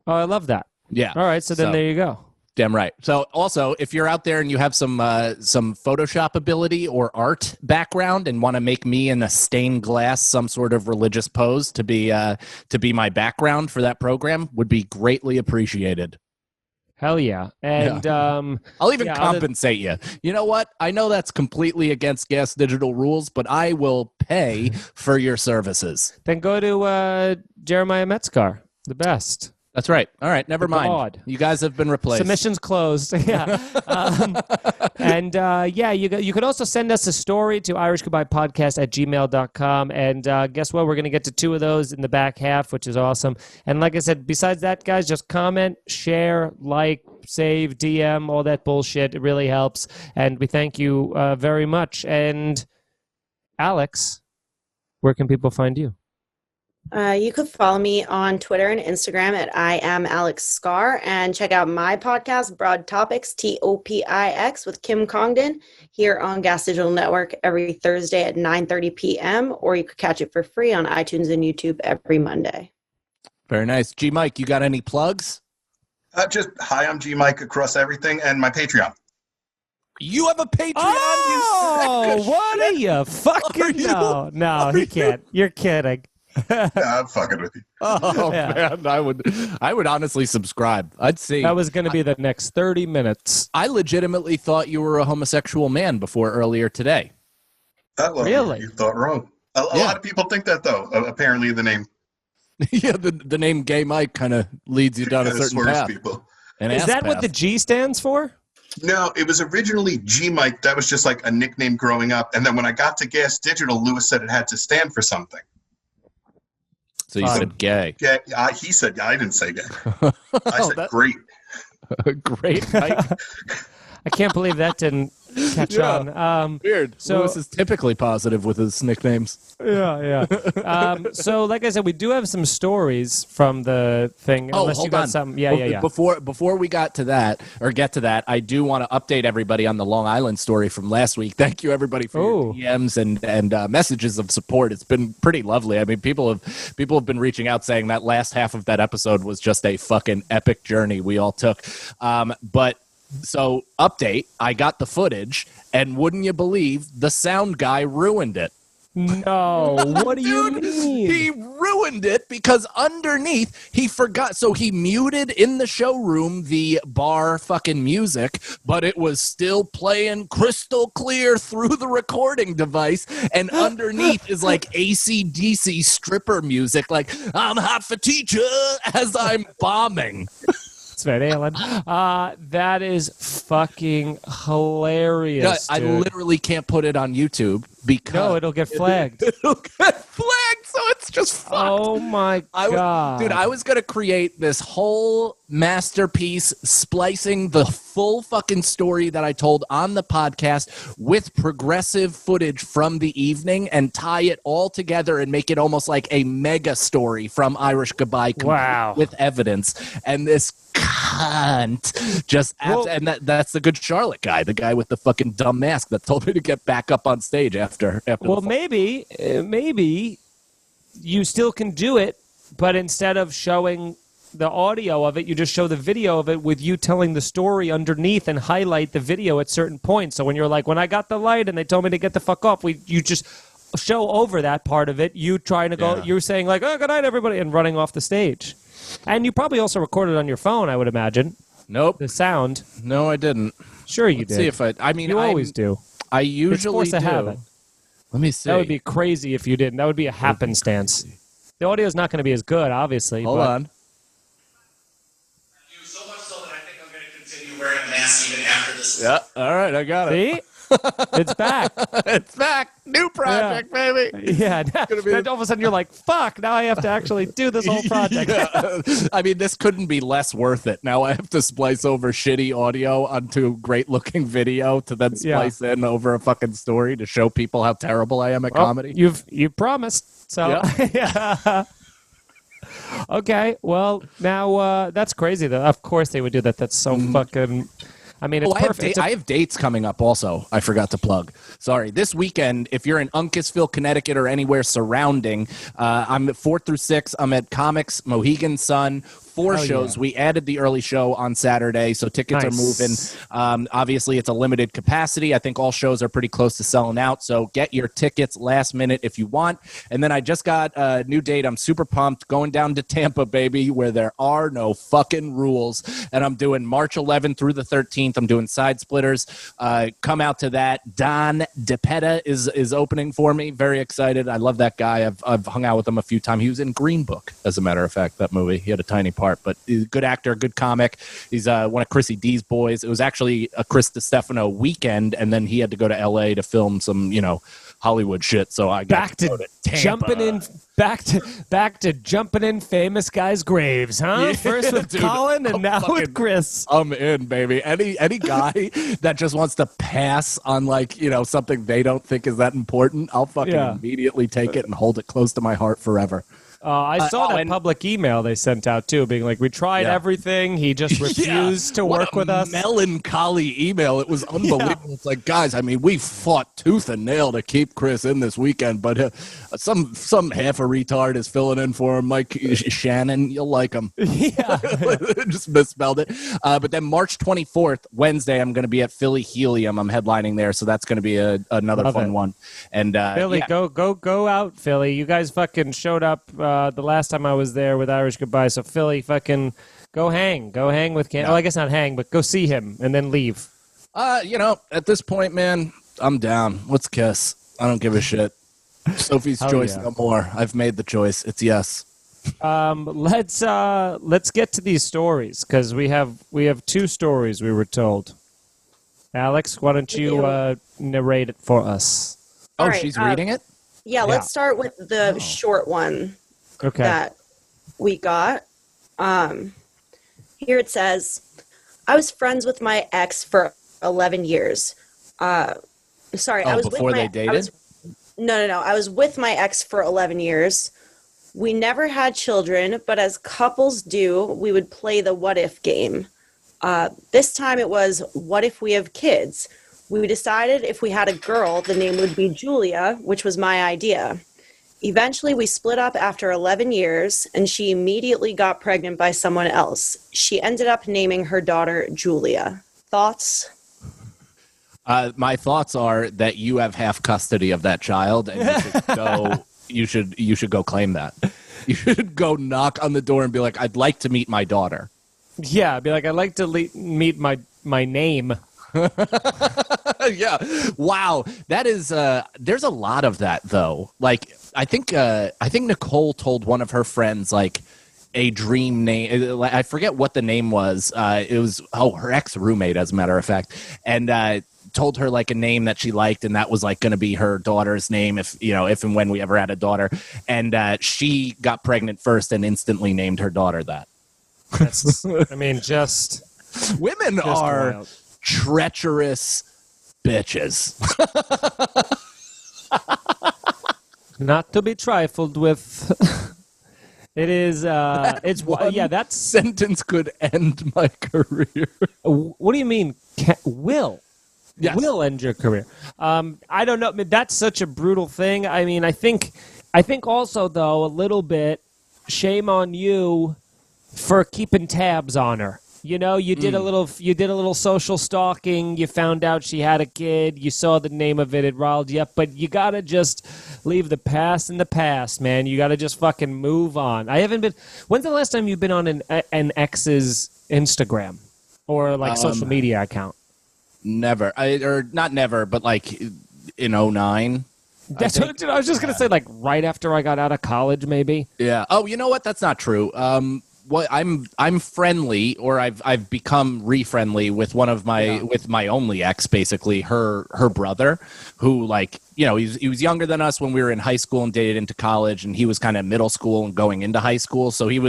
Oh, I love that. Yeah. All right. So then there you go. Damn right. So also, if you're out there and you have some Photoshop ability or art background and want to make me in a stained glass some sort of religious pose to be my background for that program, would be greatly appreciated. Hell yeah. And I'll even compensate you. You know what? I know that's completely against Gas Digital rules, but I will pay for your services. Then go to Jeremiah Metzgar, the best. That's right. All right. Never mind. God. You guys have been replaced. Submissions closed. Yeah. You could also send us a story to irishgoodbyepodcast@gmail.com. And guess what? We're going to get to 2 of those in the back half, which is awesome. And like I said, besides that, guys, just comment, share, like, save, DM, all that bullshit. It really helps. And we thank you very much. And Alex, where can people find you? You could follow me on Twitter and Instagram at I am Alex Scar, and check out my podcast, Broad Topics, TOPIX, with Kim Congdon, here on Gas Digital Network every Thursday at 9:30 p.m., or you could catch it for free on iTunes and YouTube every Monday. Very nice. G Mike, you got any plugs? Just hi, I'm G Mike across everything, and my Patreon. You have a Patreon? Oh, what are you fucking? No, he can't. You're kidding. I'm fucking with you. Oh man, I would honestly subscribe. I'd see. That was going to be the next 30 minutes. I legitimately thought you were a homosexual man before earlier today. Really? You thought wrong. A lot of people think that, though. Apparently, the name. Yeah, the name Gay Mike kind of leads you down a certain path. People. Is that what the G stands for? No, it was originally G Mike. That was just like a nickname growing up. And then when I got to Gas Digital, Lewis said it had to stand for something. So you said gay. Yeah, he said, I didn't say gay. I said great. Great, Mike. I can't believe that didn't catch Yeah. on. Weird. So- Lewis is typically positive with his nicknames. Yeah. So, like I said, we do have some stories from the thing. Oh, unless you hold got on. some. Yeah. Before we get to that, I do want to update everybody on the Long Island story from last week. Thank you, everybody, for your DMs and messages of support. It's been pretty lovely. I mean, people have been reaching out saying that last half of that episode was just a fucking epic journey we all took. So, update, I got the footage, and wouldn't you believe, the sound guy ruined it. No, what do you Dude, mean? he ruined it because underneath, he forgot. So he muted in the showroom the bar fucking music, but it was still playing crystal clear through the recording device. And underneath is like AC/DC stripper music, like, I'm hot for teacher as I'm bombing. It's Van Halen. That is fucking hilarious. I dude. literally can't put it on YouTube because No, it'll get flagged. it'll get flagged, so it's just fucked. Oh my god, Dude, I was gonna create this whole masterpiece, splicing the full fucking story that I told on the podcast with progressive footage from the evening and tie it all together and make it almost like a mega story from Irish Goodbye Wow. with evidence. And this cunt just that's the Good Charlotte guy, the guy with the fucking dumb mask that told me to get back up on stage after Well, the maybe you still can do it, but instead of showing the audio of it, you just show the video of it with you telling the story underneath and highlight the video at certain points. So when you're like, when I got the light and they told me to get the fuck off, you just show over that part of it. You trying to go, you're saying like, oh, good night, everybody, and running off the stage. And you probably also recorded on your phone, I would imagine. Nope. The sound. No, I didn't. Sure you Let's did. see if I mean, you always do. I It's usually force do. of habit. Let me see. That would be crazy if you didn't. That would be a happenstance. The audio is not going to be as good, obviously. Hold but on. So much so that I think I'm going to continue wearing a mask even after this. Yeah. All right, I got it. See? It's back. It's back. New project, baby. Yeah. gonna be Then all of a sudden you're like, fuck, now I have to actually do this whole project. Yeah. I mean, this couldn't be less worth it. Now I have to splice over shitty audio onto great looking video to then splice in over a fucking story to show people how terrible I am at Well, comedy. you promised. So yeah. Okay. Well, now that's crazy though. Of course they would do that. That's so fucking I mean, it's perfect. I have dates coming up also. I forgot to plug. Sorry. This weekend, if you're in Uncasville, Connecticut, or anywhere surrounding, I'm at 4th through 6th. I'm at Comics, Mohegan Sun. 4 Hell shows. yeah. We added the early show on Saturday, so tickets are moving. Obviously, it's a limited capacity. I think all shows are pretty close to selling out, so get your tickets last minute if you want. And then I just got a new date. I'm super pumped. Going down to Tampa, baby, where there are no fucking rules. And I'm doing March 11th through the 13th. I'm doing Side Splitters. Come out to that. Don DePetta is opening for me. Very excited. I love that guy. I've hung out with him a few times. He was in Green Book, as a matter of fact, that movie. He had a tiny part, but he's a good actor, good comic. He's one of Chrissy D's boys. It was actually a Chris DiStefano weekend, and then he had to go to L.A. to film some, Hollywood shit. So I got back to go to Tampa. back to jumping in famous guys' graves, huh? Yeah, First with dude, Colin and I'm now fucking- with Chris. I'm in, baby. Any guy that just wants to pass on something they don't think is that important, I'll fucking immediately take it and hold it close to my heart forever. I saw that public email they sent out too, being like, "We tried everything. He just refused to work with us." Melancholy email. It was unbelievable. It's like, guys, I mean, we fought tooth and nail to keep Chris in this weekend, but some half a retard is filling in for him. Mike Shannon, you'll like him. Yeah, just misspelled it. But then March 24th, Wednesday, I'm going to be at Philly Helium. I'm headlining there, so that's going to be another Love fun it. one. And Philly, go out, Philly. You guys fucking showed up the last time I was there with Irish Goodbye. So Philly, fucking go hang with Cannon. Oh, I guess not hang, but go see him and then leave. At this point, man, I'm down. Let's kiss. I don't give a shit. Sophie's choice, no more. I've made the choice. It's yes. Let's get to these stories because we have 2 stories we were told. Alex, why don't you narrate it for us? Oh, All right, she's reading it? Yeah, let's start with the short one Okay. that we got. Here it says, I was friends with my ex for 11 years. Sorry, Oh, I was before with they my, dated? No. I was with my ex for 11 years. We never had children, but as couples do, we would play the what if game. This time it was, what if we have kids? We decided if we had a girl, the name would be Julia, which was my idea. Eventually, we split up after 11 years, and she immediately got pregnant by someone else. She ended up naming her daughter Julia. Thoughts? My thoughts are that you have half custody of that child, and you should go. You should go claim that. You should go knock on the door and be like, "I'd like to meet my daughter." Yeah, I'd be like, I'd like to meet my name. Yeah. Wow. That is. There's a lot of that though. Like I think Nicole told one of her friends like a dream name. I forget what the name was. It was her ex roommate, as a matter of fact, and told her like a name that she liked, and that was like going to be her daughter's name if and when we ever had a daughter. And she got pregnant first and instantly named her daughter that. That's, I mean, just Women just are wild. treacherous bitches. Not to be trifled with. It is. It's yeah. That's Sentence could end my career. what do you mean? Will? Yes. Will end your career. I don't know. I mean, that's such a brutal thing. I mean, I think also though a little bit shame on you for keeping tabs on her. You know, you did a little social stalking. You found out she had a kid. You saw the name of it. It riled you up. But you gotta just leave the past in the past, man. You gotta just fucking move on. I haven't been. When's the last time you've been on an ex's Instagram or like social media account? Never. Or not never, but like in 2009. That's what I was just gonna say. Like right after I got out of college, maybe. Yeah. Oh, you know what? That's not true. What I'm friendly, or I've become re-friendly with one of my with my only ex, basically her brother, who like he was younger than us when we were in high school and dated into college, and he was kind of middle school and going into high school, so we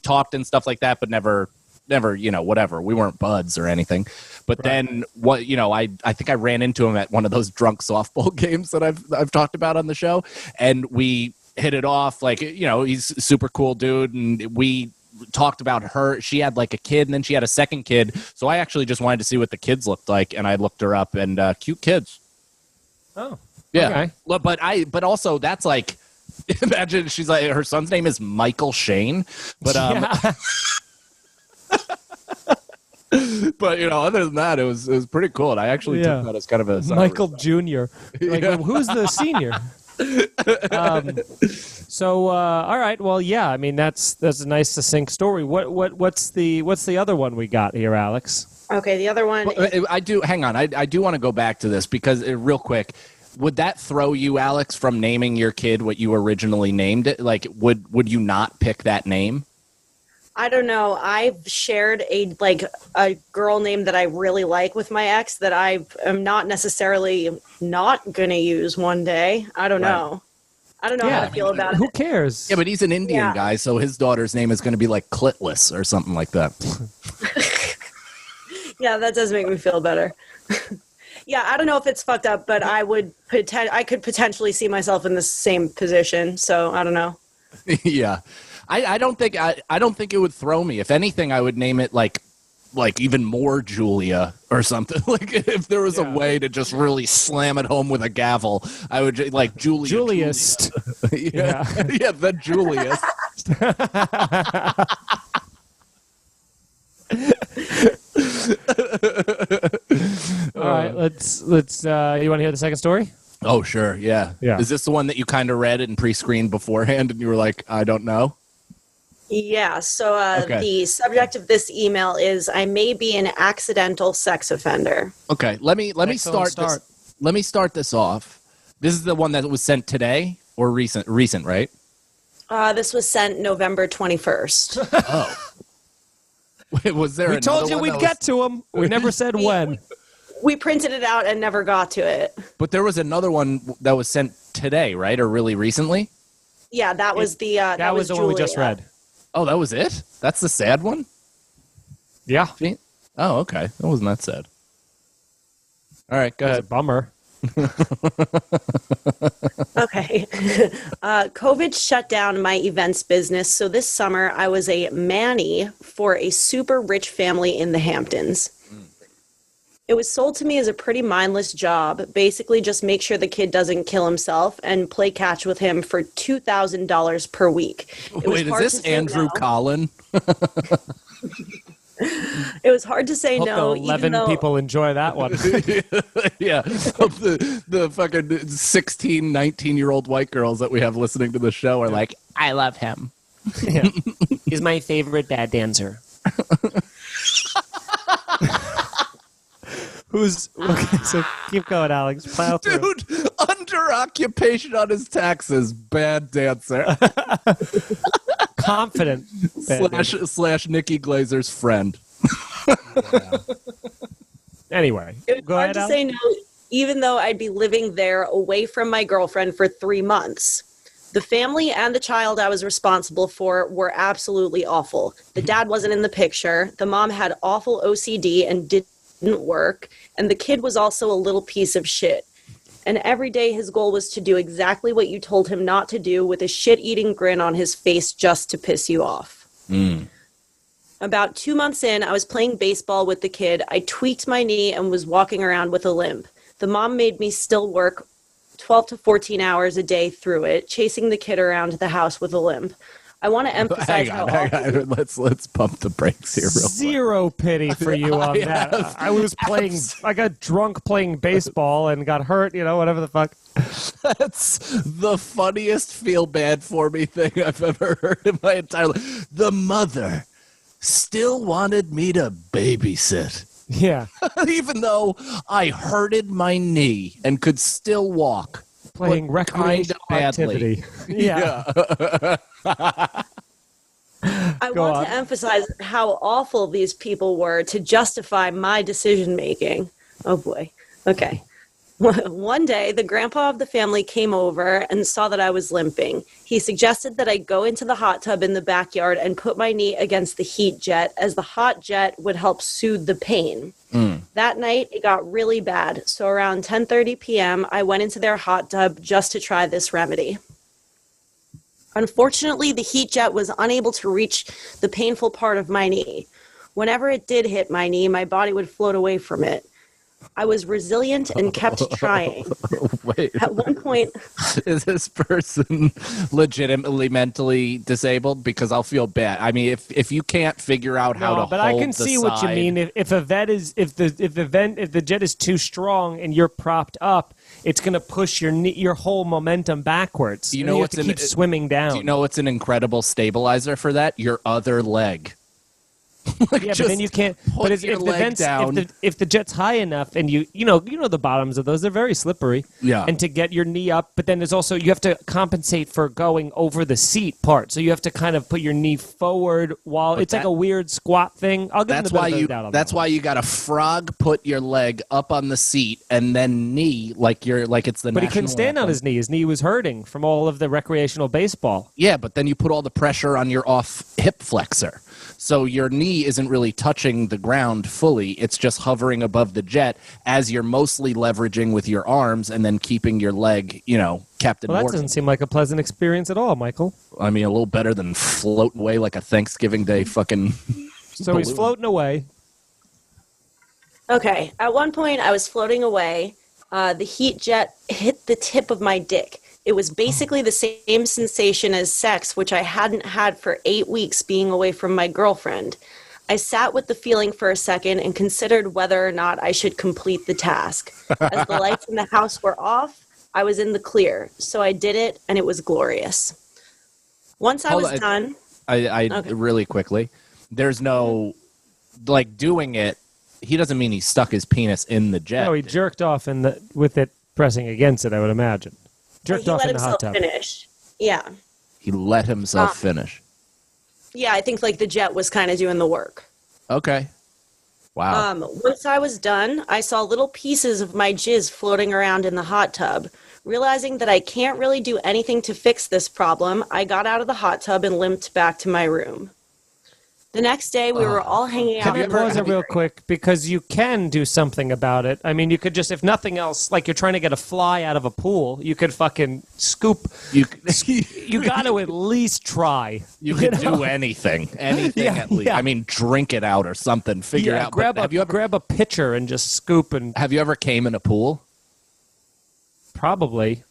talked and stuff like that, but never whatever, we weren't buds or anything. But then I think I ran into him at one of those drunk softball games that I've talked about on the show, and we hit it off. Like, he's a super cool dude, and we talked about her. She had like a kid, and then she had a second kid, so I actually just wanted to see what the kids looked like, and I looked her up, and cute kids. Oh, yeah. okay. But also that's like, imagine she's like, her son's name is Michael Shane, but Yeah. but other than that, it was pretty cool, and I actually took that as kind of a Michael Jr. Like, Yeah. who's the senior? So all right, well, yeah, I mean that's a nice succinct story. What's the other one we got here, Alex? Okay, the other one. I do. Hang on. I do want to go back to this because real quick, would that throw you, Alex, from naming your kid what you originally named it? Like, would you not pick that name? I don't know. I've shared a girl name that I really like with my ex that I am not necessarily not gonna use one day. I don't know. I don't know how to feel about Who it. cares? Yeah, but he's an Indian guy, so his daughter's name is going to be like Clitless or something like that. Yeah, that does make me feel better. Yeah, I don't know if it's fucked up, but I could potentially see myself in the same position. So I don't know. Yeah. I don't think it would throw me. If anything, I would name it like even more Julia or something. Like if there was a way to just really slam it home with a gavel, I would like Julius. Yeah, the Julius. All right, let's. You want to hear the second story? Oh sure, yeah. Is this the one that you kind of read and pre-screened beforehand, and you were like, I don't know? Yeah, so Okay. the subject of this email is I may be an accidental sex offender. Okay, let me Excellent start. Let me start this off. This is the one that was sent today or recent, right? This was sent November 21st. Oh. Wait, was there We told another you one we'd that get to him. We never said when. We printed it out and never got to it. But there was another one that was sent today, right? Or really recently? Yeah, that was That was the one we just Julia. read. Oh, that was it? That's the sad one? Yeah. Oh, okay. That wasn't that sad. All right, go It's a ahead. bummer. Okay. COVID shut down my events business. So this summer, I was a manny for a super rich family in the Hamptons. It was sold to me as a pretty mindless job. Basically, just make sure the kid doesn't kill himself and play catch with him for $2,000 per week. Wait, is this Andrew Collin? It was hard to say Hope no. 11 even though, people enjoy that one. Yeah, the fucking 16, 19-year-old white girls that we have listening to the show are like, I love him. Yeah. He's my favorite bad dancer. Okay, so keep going, Alex. Plow through. Dude, under occupation on his taxes, bad dancer. Confident. bad dancer. slash Nikki Glazer's friend. Anyway, it was go hard ahead, to Alex. say no, even though I'd be living there away from my girlfriend for 3 months. The family and the child I was responsible for were absolutely awful. The dad wasn't in the picture. The mom had awful OCD and didn't work. And the kid was also a little piece of shit. And every day his goal was to do exactly what you told him not to do with a shit-eating grin on his face just to piss you off. About 2 months in, I was playing baseball with the kid. I tweaked my knee and was walking around with a limp. The mom made me still work 12 to 14 hours a day through it, chasing the kid around the house with a limp. I want to emphasize Hang on. Let's pump the brakes here real quick. Zero pity for you on that. I was playing. I got drunk playing baseball and got hurt. Whatever the fuck. That's the funniest feel bad for me thing I've ever heard in my entire life. The mother still wanted me to babysit. Yeah, Even though I hurted my knee and could still walk. playing but recreational kinda badly. activity. Yeah. I Go want on. to emphasize how awful these people were to justify my decision making. Oh boy. Okay. One day, the grandpa of the family came over and saw that I was limping. He suggested that I go into the hot tub in the backyard and put my knee against the heat jet, as the hot jet would help soothe the pain. That night, it got really bad. So around 10:30 p.m., I went into their hot tub just to try this remedy. Unfortunately, the heat jet was unable to reach the painful part of my knee. Whenever it did hit my knee, my body would float away from it. I was resilient and kept trying. Wait, At one point, is this person legitimately mentally disabled? Because I'll feel bad. I mean, if you can't figure out how to but hold I can the see what you side- mean. If the jet is too strong and you're propped up, it's going to push your whole momentum backwards. You And know have what's to an- keep swimming down. Do you know what's an incredible stabilizer for that? Your other leg. Like, Yeah, but just then you can't. put But if your the leg vents, down. if the jet's high enough, and you know the bottoms of those, they're very slippery. Yeah. And to get your knee up, but then there's also you have to compensate for going over the seat part. So you have to kind of put your knee forward while it's like that- a weird squat thing. I'll give That's them the why benefit of you. the doubt on That's that why you got to frog put your leg up on the seat and then knee like it's the. one. But he couldn't national stand on anthem. his knee. His knee was hurting from all of the recreational baseball. Yeah, but then you put all the pressure on your off hip flexor. So your knee isn't really touching the ground fully. It's just hovering above the jet as you're mostly leveraging with your arms and then keeping your leg, Captain Well, that Morgan. doesn't seem like a pleasant experience at all, Michael. I mean, a little better than floating away like a Thanksgiving Day fucking. So he's balloon. floating away. okay, at one point I was floating away. The heat jet hit the tip of my dick. It was basically the same sensation as sex, which I hadn't had for 8 weeks being away from my girlfriend. I sat with the feeling for a second and considered whether or not I should complete the task. As the lights in the house were off, I was in the clear. So I did it, and it was glorious. Once I Hold was on. done, I Okay. really quickly. There's no doing it. He doesn't mean he stuck his penis in the jet. No, he jerked off with it pressing against it, I would imagine. Jerked he off let in the hot himself tub. finish. Yeah. He let himself finish. Yeah, I think the jet was kind of doing the work. Okay. Wow. Once I was done, I saw little pieces of my jizz floating around in the hot tub. Realizing that I can't really do anything to fix this problem, I got out of the hot tub and limped back to my room. The next day, we were all hanging out. Can I pause it real quick? Because you can do something about it. I mean, you could just, if nothing else, like you're trying to get a fly out of a pool, you could fucking scoop. You got to at least try. You could do anything at least. Yeah. I mean, drink it out or something. Figure out. Grab a pitcher and just scoop. And have you ever came in a pool? Probably.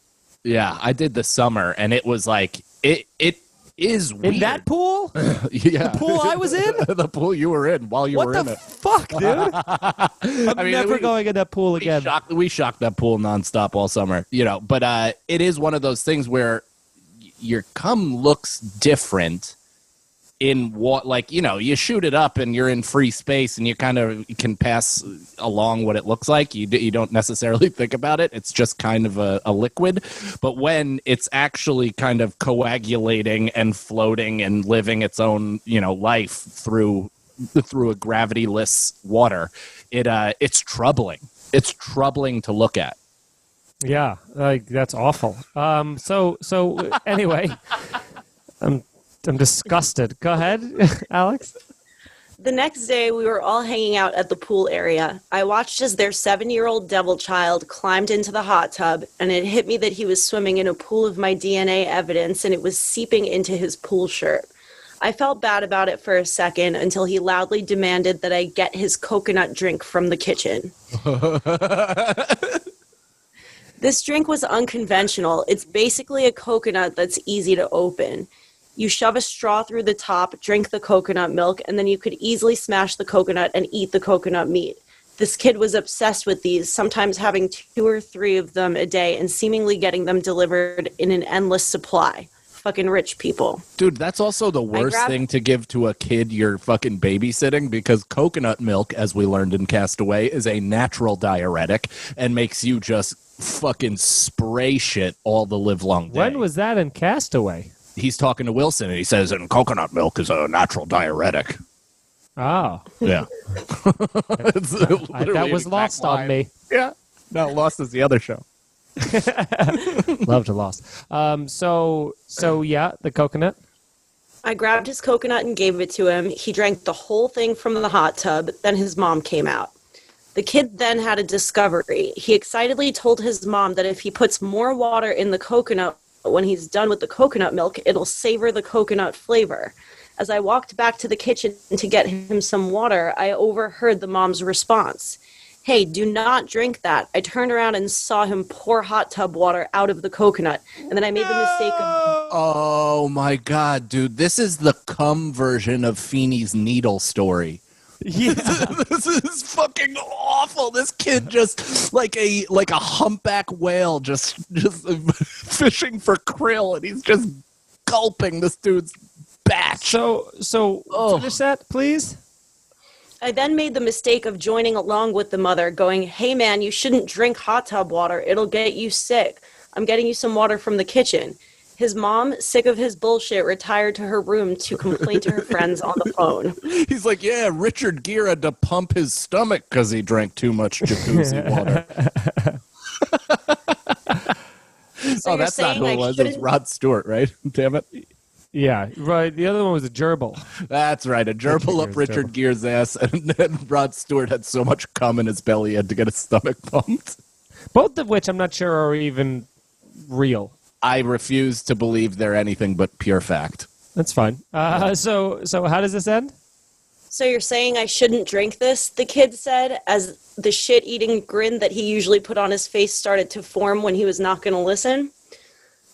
Yeah, I did this summer, and it was like it is weird. In that pool? Yeah. The pool I was in? The pool you were in while you were in it. What the fuck, dude? I'm never going in that pool again. We shocked that pool nonstop all summer, but it is one of those things where your cum looks different in what, like, you shoot it up and you're in free space and you kind of can pass along what it looks like. You don't necessarily think about it. It's just kind of a liquid. But when it's actually kind of coagulating and floating and living its own, life through a gravityless water, it's troubling. It's troubling to look at. Yeah, that's awful. So anyway, I'm disgusted. Go ahead, Alex. The next day, we were all hanging out at the pool area. I watched as their 7-year-old devil child climbed into the hot tub, and it hit me that he was swimming in a pool of my DNA evidence, and it was seeping into his pool shirt. I felt bad about it for a second until he loudly demanded that I get his coconut drink from the kitchen. This drink was unconventional. It's basically a coconut that's easy to open. You shove a straw through the top, drink the coconut milk, and then you could easily smash the coconut and eat the coconut meat. This kid was obsessed with these, sometimes having 2 or 3 of them a day and seemingly getting them delivered in an endless supply. Fucking rich people. Dude, that's also the worst thing to give to a kid you're fucking babysitting, because coconut milk, as we learned in Castaway, is a natural diuretic and makes you just fucking spray shit all the livelong day. When was that in Castaway? He's talking to Wilson, and he says, and coconut milk is a natural diuretic. Oh. Yeah. That was lost on me. Yeah. No, Lost is the other show. Loved Lost. So yeah, the coconut. I grabbed his coconut and gave it to him. He drank the whole thing from the hot tub. Then his mom came out. The kid then had a discovery. He excitedly told his mom that if he puts more water in the coconut when he's done with the coconut milk, it'll savor the coconut flavor. As I walked back to the kitchen to get him some water, I overheard the mom's response. Hey, do not drink that. I turned around and saw him pour hot tub water out of the coconut. And then I made the mistake of... Oh my God, dude. This is the cum version of Feeney's needle story. Yeah. This is fucking awful. This kid just like a humpback whale just fishing for krill, and he's just gulping this dude's batch. So finish that, please. I then made the mistake of joining along with the mother, going, hey man, you shouldn't drink hot tub water. It'll get you sick. I'm getting you some water from the kitchen. His mom, sick of his bullshit, retired to her room to complain to her friends on the phone. He's like, yeah, Richard Gere had to pump his stomach because he drank too much jacuzzi water. So that's not who it was. It was Rod Stewart, right? Damn it. Yeah, right. The other one was a gerbil. That's right. A gerbil up Richard Gere's ass, and then Rod Stewart had so much cum in his belly he had to get his stomach pumped. Both of which I'm not sure are even real. I refuse to believe they're anything but pure fact. That's fine. So how does this end? So you're saying I shouldn't drink this, the kid said, as the shit-eating grin that he usually put on his face started to form when he was not going to listen.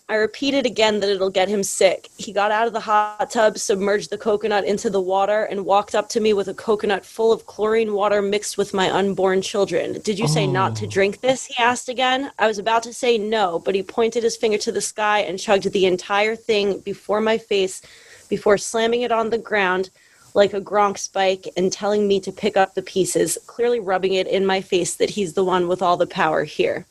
I repeated again that it'll get him sick. He got out of the hot tub, submerged the coconut into the water, and walked up to me with a coconut full of chlorine water mixed with my unborn children. Did you say not to drink this? He asked again. I was about to say no, but he pointed his finger to the sky and chugged the entire thing before my face before slamming it on the ground like a Gronk spike and telling me to pick up the pieces, clearly rubbing it in my face that he's the one with all the power here.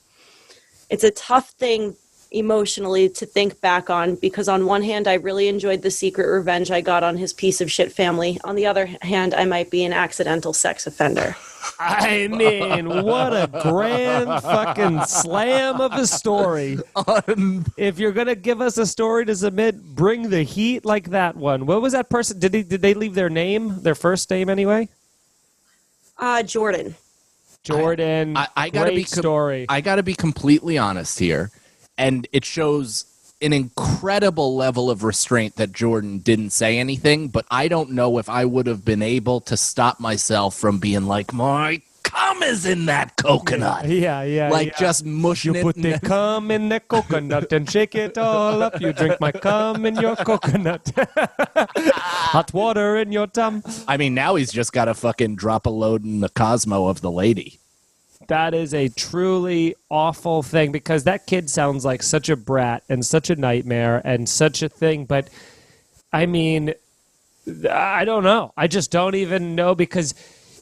It's a tough thing emotionally to think back on, because on one hand, I really enjoyed the secret revenge I got on his piece of shit family. On the other hand, I might be an accidental sex offender. I mean, what a grand fucking slam of a story. If you're going to give us a story to submit, bring the heat like that one. What was that person? Did they leave their name, their first name anyway? Jordan. Jordan, I gotta great story. I got to be completely honest here, and it shows an incredible level of restraint that Jordan didn't say anything, but I don't know if I would have been able to stop myself from being like, my cum is in that coconut. Yeah. Like just mushing You it. put the cum in the coconut and shake it all up. You drink my cum in your coconut. Hot water in your tum. I mean, now he's just got to fucking drop a load in the Cosmo of the lady. That is a truly awful thing, because that kid sounds like such a brat and such a nightmare and such a thing. But, I mean, I don't know. I just don't even know, because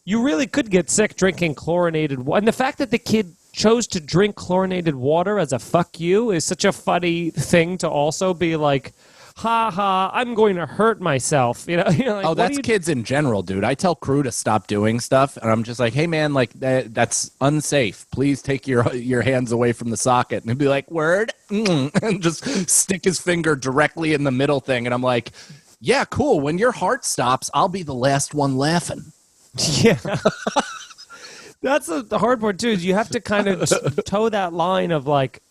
you really could get sick drinking chlorinated water. And the fact that the kid chose to drink chlorinated water as a fuck you is such a funny thing to also be like, ha ha, I'm going to hurt myself. You know, like, oh, that's kids in general, dude. I tell crew to stop doing stuff, and I'm just like, hey, man, like that's unsafe. Please take your hands away from the socket. And he'd be like, word, and just stick his finger directly in the middle thing. And I'm like, yeah, cool. When your heart stops, I'll be the last one laughing. Yeah. That's the hard part, too, is you have to kind of toe that line of like,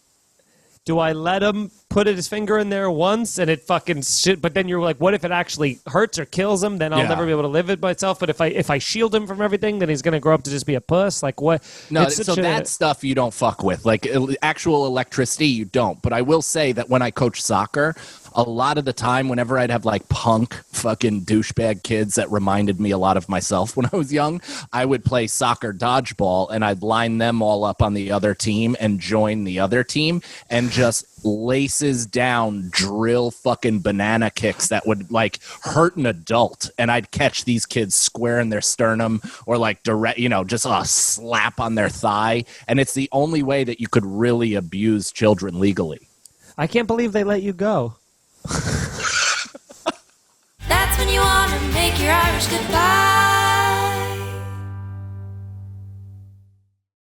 do I let him put his finger in there once and it fucking shit? But then you're like, what if it actually hurts or kills him? Then I'll never be able to live it myself. But if I shield him from everything, then he's going to grow up to just be a puss. Like what? No, so that stuff you don't fuck with. Like actual electricity, you don't. But I will say that when I coach soccer, a lot of the time, whenever I'd have like punk fucking douchebag kids that reminded me a lot of myself when I was young, I would play soccer dodgeball and I'd line them all up on the other team and join the other team and just laces down drill fucking banana kicks that would like hurt an adult. And I'd catch these kids square in their sternum or like direct, just a slap on their thigh. And it's the only way that you could really abuse children legally. I can't believe they let you go. That's when you want to make your Irish goodbye.